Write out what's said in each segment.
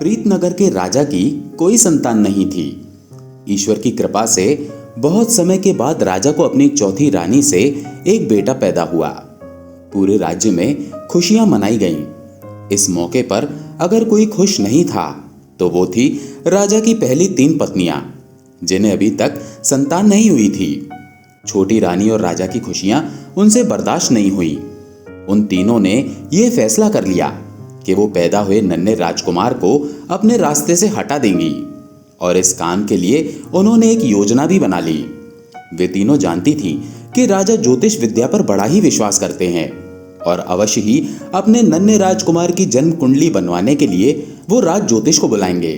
प्रीतनगर के राजा की कोई संतान नहीं थी। ईश्वर की कृपा से बहुत समय के बाद राजा को अपनी चौथी रानी से एक बेटा पैदा हुआ। पूरे राज्य में खुशियां मनाई गईं। इस मौके पर अगर कोई खुश नहीं था तो वो थी राजा की पहली 3 पत्नियां, जिन्हें अभी तक संतान नहीं हुई थी। छोटी रानी और राजा की खुशियां उनसे बर्दाश्त नहीं हुई। उन तीनों ने यह फैसला कर लिया कि वो पैदा हुए नन्हे राजकुमार को अपने रास्ते से हटा देंगी, और इस काम के लिए उन्होंने एक योजना भी बना ली। वे तीनों जानती थीं कि राजा ज्योतिष विद्या पर बड़ा ही विश्वास करते हैं और अवश्य ही अपने नन्हे राजकुमार की जन्म कुंडली बनवाने के लिए वो राज ज्योतिष को बुलाएंगे।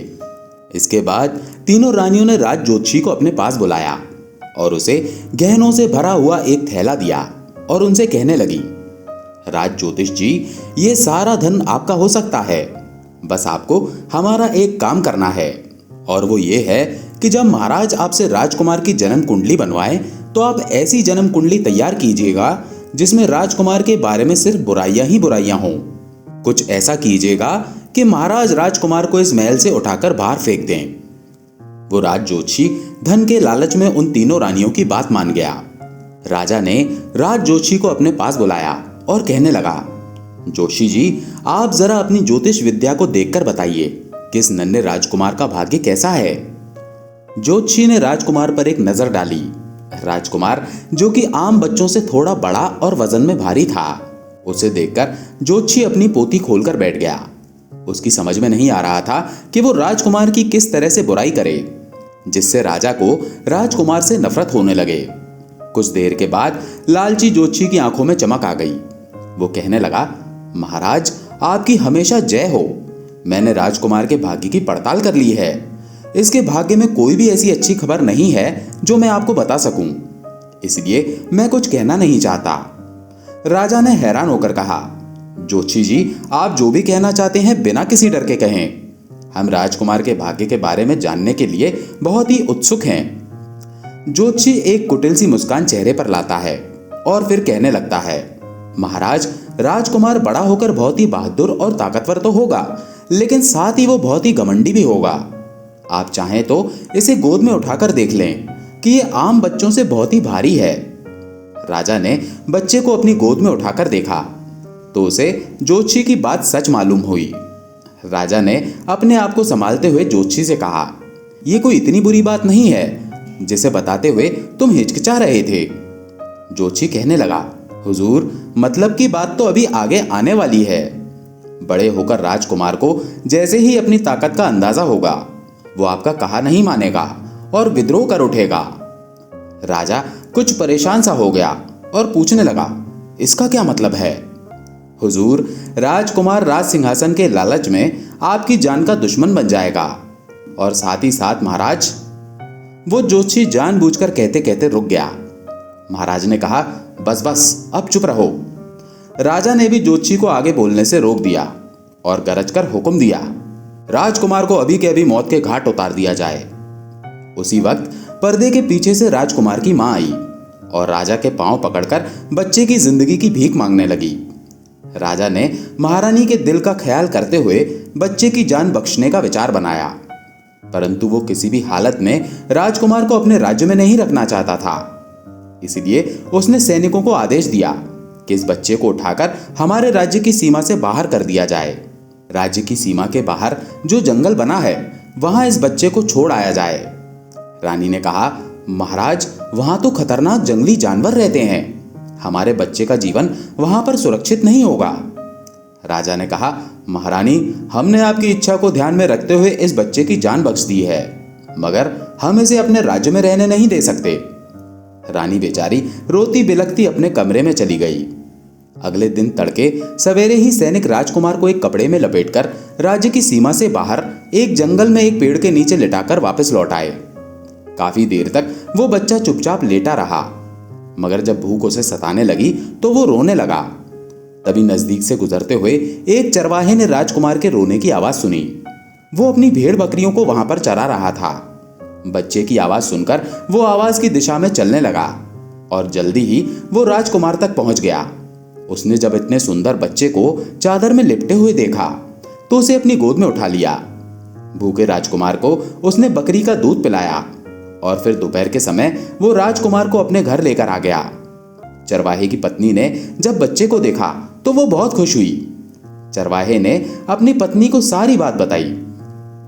इसके बाद तीनों रानियों ने राज ज्योतिषी को अपने पास बुलाया और उसे गहनों से भरा हुआ एक थैला दिया और उनसे कहने लगी, राज ज्योतिष जी, ये सारा धन आपका हो सकता है, बस आपको हमारा एक काम करना है, और वो ये है कि जब महाराज आपसे राजकुमार की जन्म कुंडली बनवाएं तो आप ऐसी जन्म कुंडली तैयार कीजिएगा जिसमें राजकुमार के बारे में सिर्फ बुराइयां ही बुराइयां हों। कुछ ऐसा कीजिएगा कि महाराज राजकुमार को इस महल से उठाकर बाहर फेंक दें। वो राज ज्योतिषी धन के लालच में उन तीनों रानियों की बात मान गया। राजा ने राज ज्योतिषी को अपने पास बुलाया और कहने लगा, जोशी जी, आप जरा अपनी ज्योतिष विद्या को देखकर बताइए कि इस नन्हे राजकुमार का भाग्य कैसा है। ज्योतिषी ने राजकुमार पर एक नजर डाली। राजकुमार, जो कि आम बच्चों से थोड़ा बड़ा और वजन में भारी था, उसे देखकर ज्योतिषी अपनी पोथी खोलकर बैठ गया। उसकी समझ में नहीं आ रहा था कि वो राजकुमार की किस तरह से बुराई करे जिससे राजा को राजकुमार से नफरत होने लगे। कुछ देर के बाद लालची ज्योतिषी की आंखों में चमक आ गई। वो कहने लगा, महाराज, आपकी हमेशा जय हो। मैंने राजकुमार के भाग्य की पड़ताल कर ली है। इसके भाग्य में कोई भी ऐसी अच्छी खबर नहीं है जो मैं आपको बता सकूं, इसलिए मैं कुछ कहना नहीं चाहता। राजा ने हैरान होकर कहा, ज्योतिषी जी, आप जो भी कहना चाहते हैं बिना किसी डर के कहें। हम राजकुमार के भाग्य के बारे में जानने के लिए बहुत ही उत्सुक हैं। ज्योतिषी एक कुटिल सी मुस्कान चेहरे पर लाता है और फिर कहने लगता है, महाराज, राजकुमार बड़ा होकर बहुत ही बहादुर और ताकतवर तो होगा, लेकिन साथ ही वो बहुत ही घमंडी भी होगा। आप चाहें तो इसे गोद में उठाकर देख लें कि ये आम बच्चों से बहुत ही भारी है। राजा ने बच्चे को अपनी गोद में उठाकर देखा तो उसे ज्योतिषी की बात सच मालूम हुई। राजा ने अपने आप को संभालते हुए ज्योतिषी से कहा, यह कोई इतनी बुरी बात नहीं है जिसे बताते हुए तुम हिचकिचा रहे थे। ज्योतिषी कहने लगा, हुजूर, मतलब की बात तो अभी आगे आने वाली है। बड़े होकर राजकुमार को जैसे ही अपनी ताकत का अंदाजा होगा, वो आपका कहा नहीं मानेगा और विद्रोह कर उठेगा। राजा कुछ परेशान सा हो गया और पूछने लगा, इसका क्या मतलब है? हुजूर, राजकुमार राज सिंहासन के लालच में आपकी जान का दुश्मन बन जाएगा, और साथ ही साथ महाराज। वो ज्योतिषी जानबूझकर कहते कहते रुक गया। महाराज ने कहा, बस बस, अब चुप रहो। राजा ने भी ज्योतिषी को आगे बोलने से रोक दिया और गरजकर हुक्म दिया, राजकुमार को अभी के अभी मौत के घाट उतार दिया जाए। उसी वक्त पर्दे के पीछे से राजकुमार की मां आई और राजा के पांव पकड़कर बच्चे की जिंदगी की भीख मांगने लगी। राजा ने महारानी के दिल का ख्याल करते हुए बच्चे की जान बख्शने का विचार बनाया, परंतु वो किसी भी हालत में राजकुमार को अपने राज्य में नहीं रखना चाहता था। इसलिए उसने सैनिकों को आदेश दिया कि इस बच्चे को उठाकर हमारे राज्य की सीमा से बाहर कर दिया जाए। राज्य की सीमा के बाहर जो जंगल बना है, वहां इस बच्चे को छोड़ आया जाए। रानी ने कहा, महाराज, वहां तो खतरनाक जंगली जानवर रहते हैं, हमारे बच्चे का जीवन वहां पर सुरक्षित नहीं होगा। राजा ने कहा, महारानी, हमने आपकी इच्छा को ध्यान में रखते हुए इस बच्चे की जान बख्श दी है, मगर हम इसे अपने राज्य में रहने नहीं दे सकते। रानी बेचारी रोती बिलखती अपने कमरे में चली गई। अगले दिन तड़के सवेरे ही सैनिक राजकुमार को एक कपड़े में लपेटकर राज्य की सीमा से बाहर एक जंगल में एक पेड़ के नीचे लिटाकर वापस लौट आए। काफी देर तक वो बच्चा चुपचाप लेटा रहा, मगर जब भूख उसे सताने लगी तो वो रोने लगा। तभी नजदीक से गुजरते हुए एक चरवाहे ने राजकुमार के रोने की आवाज सुनी। वो अपनी भेड़ बकरियों को वहां पर चरा रहा था। बच्चे की आवाज सुनकर वो आवाज की दिशा में चलने लगा और जल्दी ही वो राजकुमार तक पहुंच गया। उसने जब इतने सुंदर बच्चे को चादर में लिपटे हुए देखा तो उसे अपनी गोद में उठा लिया भूखे राजकुमार को उसने बकरी का दूध पिलाया और फिर दोपहर के समय वो राजकुमार को अपने घर लेकर आ गया। चरवाहे की पत्नी ने जब बच्चे को देखा तो वो बहुत खुश हुई। चरवाहे ने अपनी पत्नी को सारी बात बताई।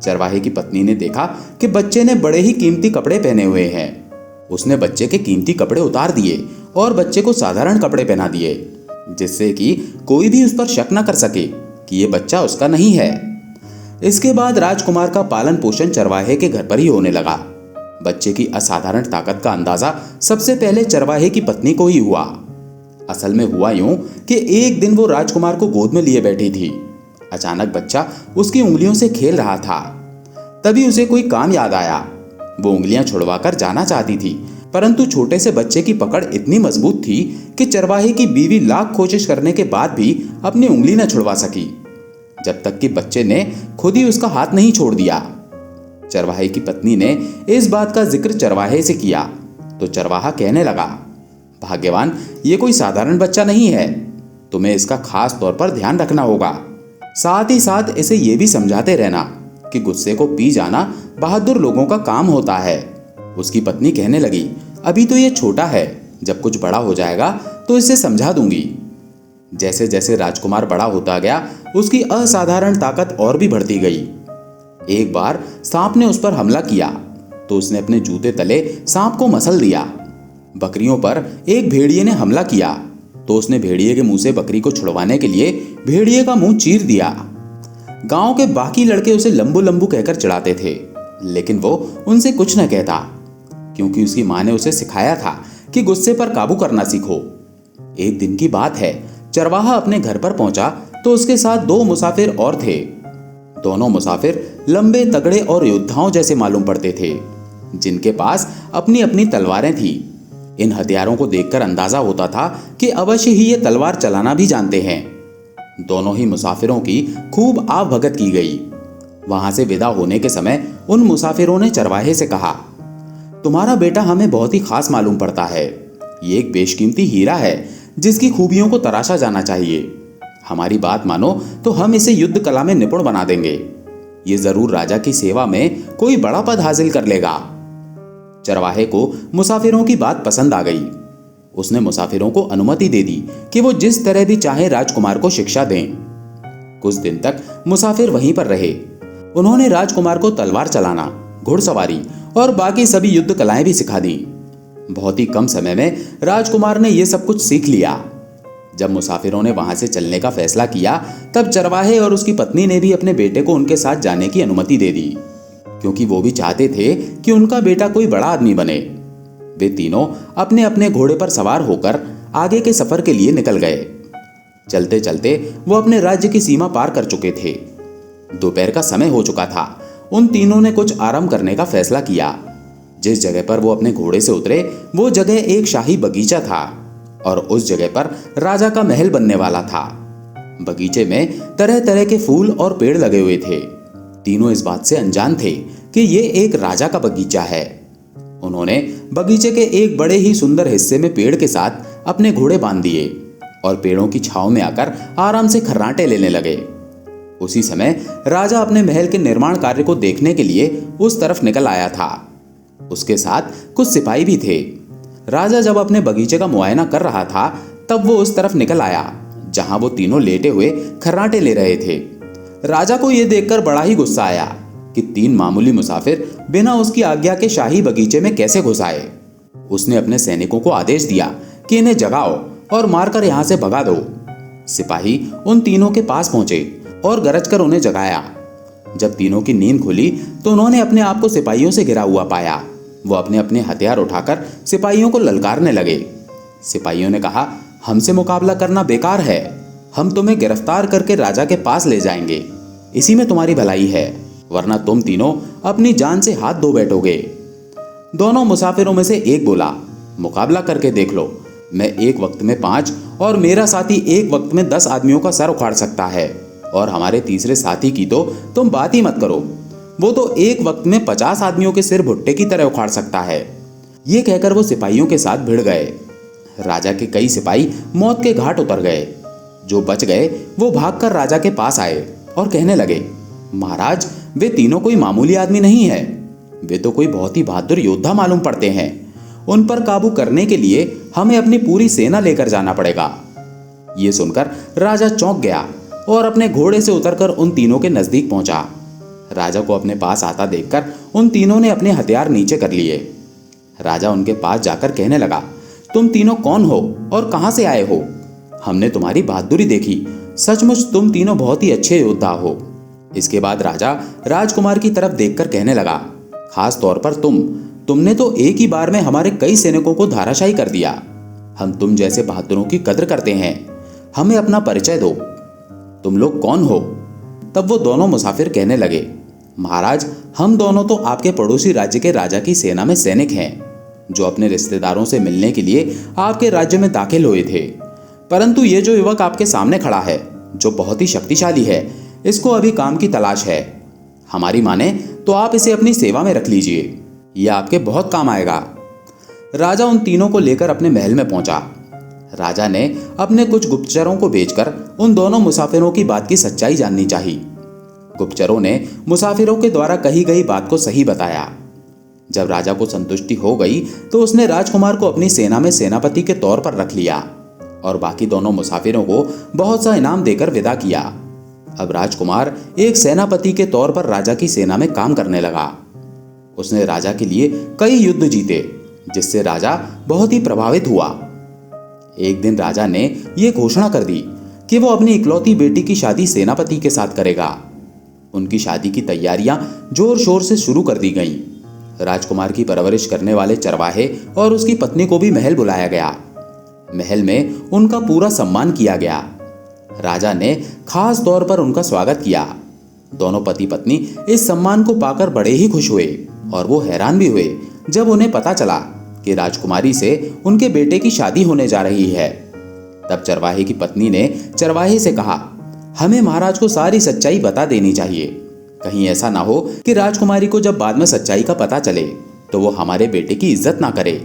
चरवाहे की पत्नी ने देखा कि बच्चे ने बड़े ही कीमती कपड़े पहने हुए हैं। उसने बच्चे के कीमती कपड़े उतार दिए और बच्चे को साधारण कपड़े पहना दिए, जिससे कि कोई भी उस पर शक न कर सके कि ये बच्चा उसका नहीं है। इसके बाद राजकुमार का पालन पोषण चरवाहे के घर पर ही होने लगा। बच्चे की असाधारण ताकत का अंदाजा सबसे पहले चरवाहे की पत्नी को ही हुआ। असल में हुआ यूं कि एक दिन वो राजकुमार को गोद में लिए बैठी थी। अचानक बच्चा उसकी उंगलियों से खेल रहा था। तभी उसे कोई काम याद आया। वो उंगलियां छुड़वाकर जाना चाहती थी, परंतु छोटे से बच्चे की पकड़ इतनी मजबूत थी कि चरवाहे की बीवी लाख कोशिश करने के बाद भी अपनी उंगली न छुड़वा सकी, जब तक कि बच्चे ने खुद ही उसका हाथ नहीं छोड़ दिया। चरवाहे की पत्नी ने इस बात का जिक्र चरवाहे से किया तो चरवाहा कहने लगा, भाग्यवान, ये कोई साधारण बच्चा नहीं है, तुम्हें इसका खास तौर पर ध्यान रखना होगा। साथ ही साथ इसे ये भी समझाते रहना कि गुस्से को पी जाना बहादुर लोगों का काम होता है। उसकी पत्नी कहने लगी, अभी तो ये छोटा है, जब कुछ बड़ा हो जाएगा तो इसे समझा दूंगी। जैसे जैसे राजकुमार बड़ा होता गया उसकी असाधारण ताकत और भी बढ़ती गई। एक बार सांप ने उस पर हमला किया तो उसने अपने जूते तले सांप को मसल दिया। बकरियों पर एक भेड़िए ने हमला किया तो उसने भेड़िए के मुंह से बकरी को छुड़वाने के लिए भेड़िए का मुंह चीर दिया। गांव के बाकी लड़के उसे लंबू लंबू कहकर चिढ़ाते थे, लेकिन वो उनसे कुछ न कहता, क्योंकि उसकी माँ ने उसे सिखाया था कि गुस्से पर काबू करना सीखो। एक दिन की बात है, चरवाहा अपने घर पर पहुंचा तो उसके साथ 2 मुसाफिर और थे। दोनों मुसाफिर लंबे तगड़े और योद्धाओं जैसे मालूम पड़ते थे, जिनके पास अपनी अपनी तलवारें थी। इन हथियारों को देखकर अंदाजा होता था कि अवश्य ही ये तलवार चलाना भी जानते हैं। दोनों ही मुसाफिरों की खूब आवभगत की गई। वहां से विदा होने के समय उन मुसाफिरों ने चरवाहे से कहा, तुम्हारा बेटा हमें बहुत ही खास मालूम पड़ता है। ये एक बेशकीमती हीरा है जिसकी खूबियों को तराशा जाना चाहिए। हमारी बात मानो तो हम इसे युद्ध कला में निपुण बना देंगे। ये जरूर राजा की सेवा में कोई बड़ा पद हासिल कर लेगा। चरवाहे को मुसाफिरों की बात पसंद आ गई। उसने मुसाफिरों को अनुमति दे दी कि वो जिस तरह भी चाहे राजकुमार को शिक्षा दें। कुछ दिन तक मुसाफिर वहीं पर रहे। उन्होंने राजकुमार को तलवार चलाना, घुड़सवारी और बाकी सभी युद्ध कलाएं भी सिखा दी। बहुत ही कम समय में राजकुमार ने यह सब कुछ सीख लिया। जब मुसाफिरों ने वहां से चलने का फैसला किया, तब चरवाहे और उसकी पत्नी ने भी अपने बेटे को उनके साथ जाने की अनुमति दे दी, क्योंकि वो भी चाहते थे कि उनका बेटा कोई बड़ा आदमी बने। वे तीनों अपने अपने घोड़े पर सवार होकर आगे के सफर के लिए निकल गए। चलते चलते वो अपने राज्य की सीमा पार कर चुके थे। दोपहर का समय हो चुका था। उन तीनों ने कुछ आराम करने का फैसला किया। जिस जगह पर वो अपने घोड़े से उतरे, वो जगह एक शाही बगीचा था और उस जगह पर राजा का महल बनने वाला था। बगीचे में तरह तरह के फूल और पेड़ लगे हुए थे। तीनों इस बात से अनजान थे कि ये एक राजा का बगीचा है। उन्होंने बगीचे के एक बड़े ही सुंदर हिस्से में पेड़ के साथ अपने घोड़े बांध दिए और पेड़ों की छांव में आकर आराम से खर्राटे लेने लगे। उसी समय राजा अपने महल के निर्माण कार्य को देखने के लिए उस तरफ निकल आया था। उसके साथ कुछ सिपाही भी थे। राजा जब अपने बगीचे का मुआयना कर रहा था, तब वो उस तरफ निकल आया जहां वो तीनों लेटे हुए खर्राटे ले रहे थे। राजा को यह देखकर बड़ा ही गुस्सा आया कि 3 मामूली मुसाफिर बिना उसकी आज्ञा के शाही बगीचे में कैसे घुस आए। उसने अपने सैनिकों को आदेश दिया कि इन्हें जगाओ और मारकर यहां से भगा दो। सिपाही उन तीनों के पास पहुंचे और गरजकर उन्हें जगाया। जब तीनों की नींद खुली तो उन्होंने अपने आप को सिपाहियों से घिरा हुआ पाया। वो अपने अपने हथियार उठाकर सिपाहियों को ललकारने लगे। सिपाहियों ने कहा, हमसे मुकाबला करना बेकार है। हम तुम्हें गिरफ्तार करके राजा के पास ले जाएंगे। इसी में तुम्हारी भलाई है, वरना तुम तीनों अपनी जान से हाथ धो बैठोगे। दोनों मुसाफिरों में से एक बोला, मुकाबला करके देख लो। मैं एक वक्त में 5 और मेरा साथी एक वक्त में 10 आदमियों का सर उखाड़ सकता है, और हमारे तीसरे साथी की तो तुम बात ही मत करो। वो तो एक वक्त में 50 आदमियों के सिर भुट्टे की तरह उखाड़ सकता है। ये कहकर वो सिपाहियों के साथ भिड़ गए। राजा के कई सिपाही मौत के घाट उतर गए। जो बच गए वो भागकर राजा के पास आए और कहने लगे, महाराज, वे तीनों कोई मामूली आदमी नहीं है। वे तो कोई बहुत ही बहादुर योद्धा मालूम पड़ते हैं। उन पर काबू करने के लिए हमें अपनी पूरी सेना लेकर जाना पड़ेगा। ये सुनकर राजा चौंक गया और अपने घोड़े से उतरकर उन तीनों के नजदीक पहुंचा। राजा को अपने पास आता देखकर उन तीनों ने अपने हथियार नीचे कर लिए। राजा उनके पास जाकर कहने लगा, तुम तीनों कौन हो और कहां से आए हो? हमने तुम्हारी बहादुरी देखी, सचमुच तुम तीनों बहुत ही अच्छे योद्धा हो। इसके बाद राजा राजकुमार की तरफ देखकर कहने लगा, खास तौर पर तुमने तो एक ही बार में हमारे कई सैनिकों को धाराशायी कर दिया। हम तुम जैसे बहादुरों की कद्र करते हैं। हमें अपना परिचय दो, तुम लोग कौन हो? तब वो दोनों मुसाफिर कहने लगे, महाराज, हम दोनों तो आपके पड़ोसी राज्य के राजा की सेना में सैनिक हैं, जो अपने रिश्तेदारों से मिलने के लिए आपके राज्य में दाखिल हुए थे। परंतु ये जो युवक आपके सामने खड़ा है, जो बहुत ही शक्तिशाली है, इसको अभी काम की तलाश है। हमारी माने तो आप इसे अपनी सेवा में रख लीजिए, यह आपके बहुत काम आएगा। राजा उन तीनों को लेकर अपने महल में पहुंचा। राजा ने अपने कुछ गुप्तचरों को भेजकर उन दोनों मुसाफिरों की बात की सच्चाई जाननी चाहिए। गुप्तचरों ने मुसाफिरों के द्वारा कही गई बात को सही बताया। जब राजा को संतुष्टि हो गई तो उसने राजकुमार को अपनी सेना में सेनापति के तौर पर रख लिया और बाकी दोनों मुसाफिरों को बहुत सा इनाम देकर विदा किया। अब राजकुमार एक सेनापति के तौर पर राजा की सेना में काम करने लगा। उसने राजा के लिए कई युद्ध जीते, जिससे राजा बहुत ही प्रभावित हुआ। एक दिन राजा ने यह घोषणा कर दी कि वो अपनी इकलौती बेटी की शादी सेनापति के साथ करेगा। उनकी शादी की तैयारियां जोर शोर से शुरू कर दी गईं। राजकुमार की परवरिश करने वाले चरवाहे और उसकी पत्नी को भी महल बुलाया गया। महल में उनका पूरा सम्मान किया गया। राजा ने खास तौर पर उनका स्वागत किया। दोनों पति पत्नी इस सम्मान को पाकर बड़े ही खुश हुए और वो हैरान भी हुए जब उन्हें पता चला कि राजकुमारी से उनके बेटे की शादी होने जा रही है। तब चरवाहे की पत्नी ने चरवाहे से कहा, हमें महाराज को सारी सच्चाई बता देनी चाहिए। कहीं ऐसा ना हो कि राजकुमारी को जब बाद में सच्चाई का पता चले तो वो हमारे बेटे की इज्जत ना करे।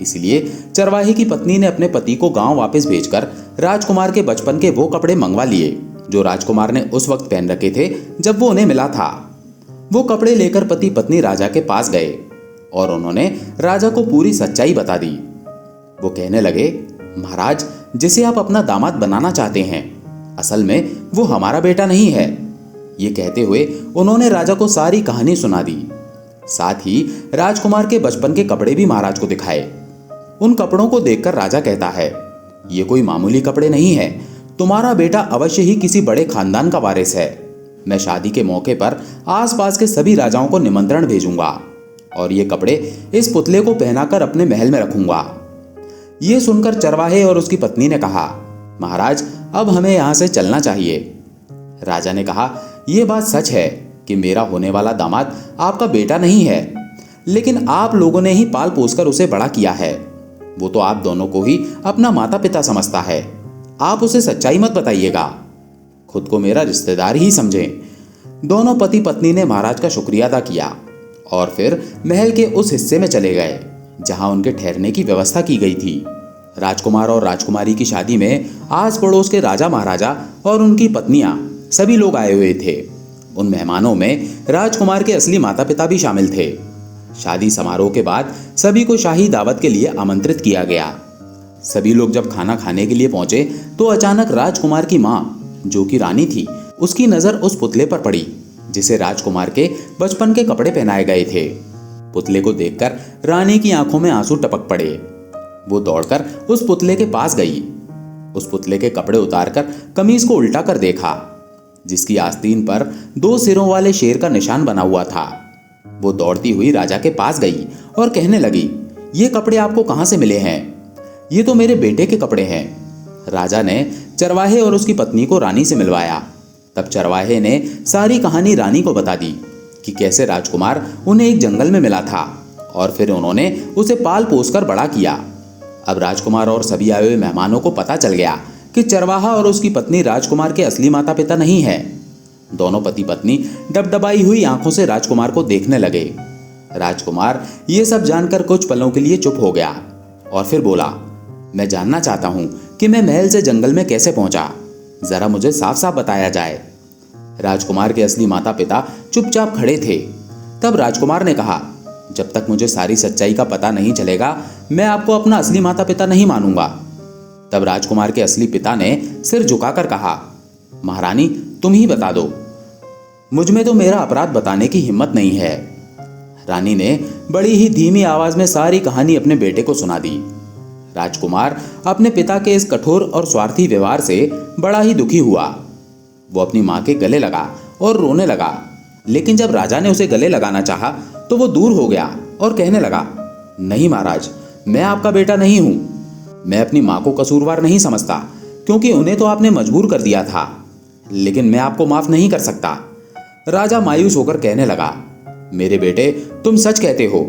इसलिए चरवाहे की पत्नी ने अपने पति को गांव वापस भेजकर राजकुमार के बचपन के वो कपड़े मंगवा लिए जो राजकुमार ने उस वक्त पहन रखे थे जब वो उन्हें मिला था। वो कपड़े लेकर पति पत्नी राजा के पास गए और उन्होंने राजा को पूरी सच्चाई बता दी। वो कहने लगे, महाराज, जिसे आप अपना दामाद बनाना चाहते हैं, असल में वो हमारा बेटा नहीं है। ये कहते हुए उन्होंने राजा को सारी कहानी सुना दी। साथ ही राजकुमार के बचपन के कपड़े भी महाराज को दिखाए। उन कपड़ों को देखकर राजा कहता है, ये कोई मामूली कपड़े नहीं है। तुम्हारा बेटा अवश्य ही किसी बड़े खानदान का वारिस है। मैं शादी के मौके पर आसपास के सभी राजाओं को निमंत्रण भेजूंगा और ये कपड़े इस पुतले को पहनाकर अपने महल में रखूंगा। ये सुनकर चरवाहे और उसकी पत्नी ने कहा, महाराज, अब हमें यहाँ से चलना चाहिए। राजा ने कहा, यह बात सच है कि मेरा होने वाला दामाद आपका बेटा नहीं है, लेकिन आप लोगों ने ही पाल पोसकर उसे बड़ा किया है। वो तो आप दोनों को ही अपना माता पिता समझता है। आप उसे सच्चाई मत बताइएगा, खुद को मेरा रिश्तेदार ही समझें। दोनों पति पत्नी ने महाराज का शुक्रिया अदा किया और फिर महल के उस हिस्से में चले गए जहां उनके ठहरने की व्यवस्था की गई थी। राजकुमार और राजकुमारी की शादी में आस पड़ोस के राजा महाराजा और उनकी पत्नियां सभी लोग आए हुए थे। उन मेहमानों में राजकुमार के असली माता पिता भी शामिल थे। शादी समारोह के बाद सभी को शाही दावत के लिए आमंत्रित किया गया। सभी लोग जब खाना खाने के लिए पहुंचे तो अचानक राजकुमार की मां, जो कि रानी थी, उसकी नजर उस पुतले पर पड़ी जिसे राजकुमार के बचपन के कपड़े पहनाए गए थे। पुतले को देखकर रानी की आंखों में आंसू टपक पड़े। वो दौड़कर उस पुतले के पास गई। उस पुतले के कपड़े उतारकर कमीज को उल्टा कर देखा, जिसकी आस्तीन पर 2 सिरों वाले शेर का निशान बना हुआ था। वो दौड़ती हुई राजा के पास गई और कहने लगी, ये कपड़े आपको कहां से मिले हैं? ये तो मेरे बेटे के कपड़े हैं। राजा ने चरवाहे और उसकी पत्नी को रानी से मिलवाया। तब चरवाहे ने सारी कहानी रानी को बता दी कि कैसे राजकुमार उन्हें एक जंगल में मिला था और फिर उन्होंने उसे पाल पोसकर बड़ा किया। अब राजकुमार और सभी आए हुए मेहमानों को पता चल गया कि चरवाहा और उसकी पत्नी राजकुमार के असली माता पिता नहीं है। दोनों पति पत्नी डबडबाई हुई आंखों से राजकुमार को देखने लगे। राजकुमार ये सब जानकर कुछ पलों के लिए चुप हो गया और फिर बोला, मैं जानना चाहता हूं कि मैं महल से जंगल में कैसे पहुंचा। जरा मुझे साफ साफ बताया जाए। राजकुमार के असली माता पिता चुपचाप खड़े थे। तब राजकुमार ने कहा, जब तक मुझे सारी सच्चाई का पता नहीं चलेगा मैं आपको अपना असली माता पिता नहीं मानूंगा। तब राजकुमार के असली पिता ने सिर झुकाकर कहा, महारानी तुम ही बता दो, मुझ में तो मेरा अपराध बताने की हिम्मत नहीं है। रानी ने बड़ी ही धीमी आवाज में सारी कहानी अपने बेटे को सुना दी। राजकुमार अपने पिता के इस कठोर और स्वार्थी व्यवहार से बड़ा ही दुखी हुआ। वो अपनी मां के गले लगा और रोने लगा, लेकिन जब राजा ने उसे गले लगाना चाहा तो वो दूर हो गया और कहने लगा, नहीं महाराज, मैं आपका बेटा नहीं हूं। मैं अपनी मां को कसूरवार नहीं समझता, क्योंकि उन्हें तो आपने मजबूर कर दिया था, लेकिन मैं आपको माफ नहीं कर सकता। राजा मायूस होकर कहने लगा, मेरे बेटे तुम सच कहते हो।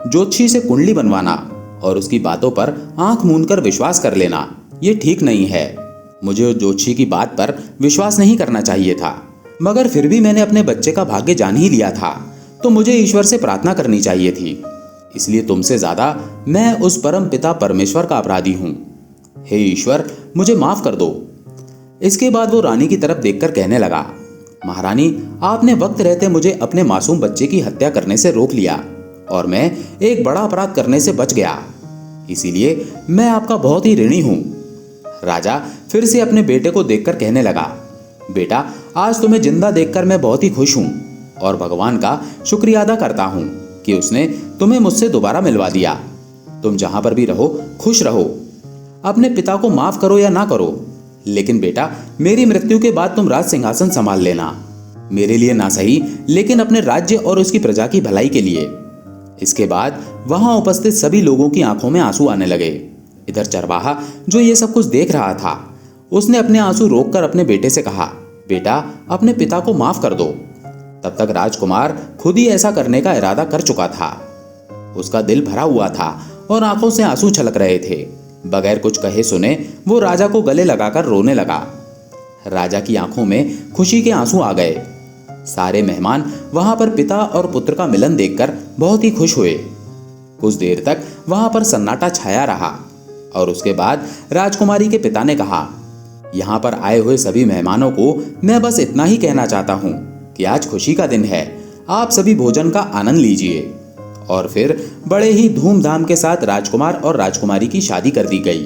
ज्योतिषी से कुंडली बनवाना और उसकी बातों पर आंख मूंद कर विश्वास कर लेना, ये ठीक नहीं है। मुझे उस ज्योतिषी की बात पर विश्वास नहीं करना चाहिए था, मगर फिर भी मैंने अपने बच्चे का भाग्य जान ही लिया था, तो मुझे ईश्वर से प्रार्थना करनी चाहिए थी। इसलिए तुमसे ज्यादा मैं उस परम पिता परमेश्वर का अपराधी हूं। हे ईश्वर, मुझे माफ कर दो। इसके बाद वो रानी की तरफ देखकर कहने लगा, महारानी आपने वक्त रहते मुझे अपने मासूम बच्चे की हत्या करने से रोक लिया और मैं एक बड़ा अपराध करने से बच गया, इसीलिए मैं आपका बहुत ही ऋणी हूं। राजा फिर से अपने बेटे को देखकर कहने लगा, बेटा आज तुम्हें जिंदा देखकर मैं बहुत ही खुश हूं और भगवान का शुक्रिया अदा करता हूं कि उसने तुम्हें मुझसे दोबारा मिलवा दिया। तुम जहां पर भी रहो खुश रहो। अपने पिता को माफ करो या ना करो, लेकिन बेटा मेरी मृत्यु के बाद तुम राज सिंहासन संभाल लेना, मेरे लिए ना सही लेकिन अपने राज्य और उसकी प्रजा की भलाई के लिए। इसके बाद वहां उपस्थित सभी लोगों की आंखों में आंसू आने लगे। इधर चरवाहा जो ये सब कुछ देख रहा था, उसने अपने आंसू रोककर अपने बेटे से कहा, बेटा अपने पिता को माफ कर दो। तब तक राजकुमार खुद ही ऐसा करने का इरादा कर चुका था। उसका दिल भरा हुआ था और आंखों से आंसू छलक रहे थे। बगैर कुछ कहे सुने वो राजा को गले लगाकर रोने लगा। राजा की आंखों में खुशी के आंसू आ गए। सारे मेहमान वहां पर पिता और पुत्र का मिलन देखकर बहुत ही खुश हुए। कुछ देर तक वहां पर सन्नाटा छाया रहा और उसके बाद राजकुमारी के पिता ने कहा, यहाँ पर आए हुए सभी मेहमानों को मैं बस इतना ही कहना चाहता हूँ कि आज खुशी का दिन है, आप सभी भोजन का आनंद लीजिए। और फिर बड़े ही धूमधाम के साथ राजकुमार और राजकुमारी की शादी कर दी गई।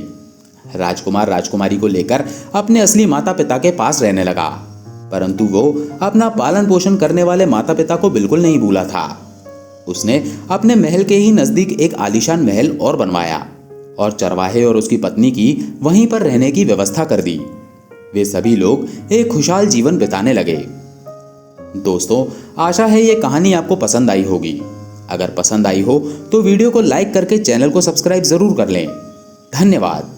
राजकुमार राजकुमारी को लेकर अपने असली माता पिता के पास रहने लगा, परंतु वो अपना पालन पोषण करने वाले माता पिता को बिल्कुल नहीं भूला था। उसने अपने महल के ही नजदीक एक आलीशान महल और बनवाया और चरवाहे और उसकी पत्नी की वहीं पर रहने की व्यवस्था कर दी। वे सभी लोग एक खुशहाल जीवन बिताने लगे। दोस्तों, आशा है ये कहानी आपको पसंद आई होगी। अगर पसंद आई हो तो वीडियो को लाइक करके चैनल को सब्सक्राइब जरूर कर लें। धन्यवाद।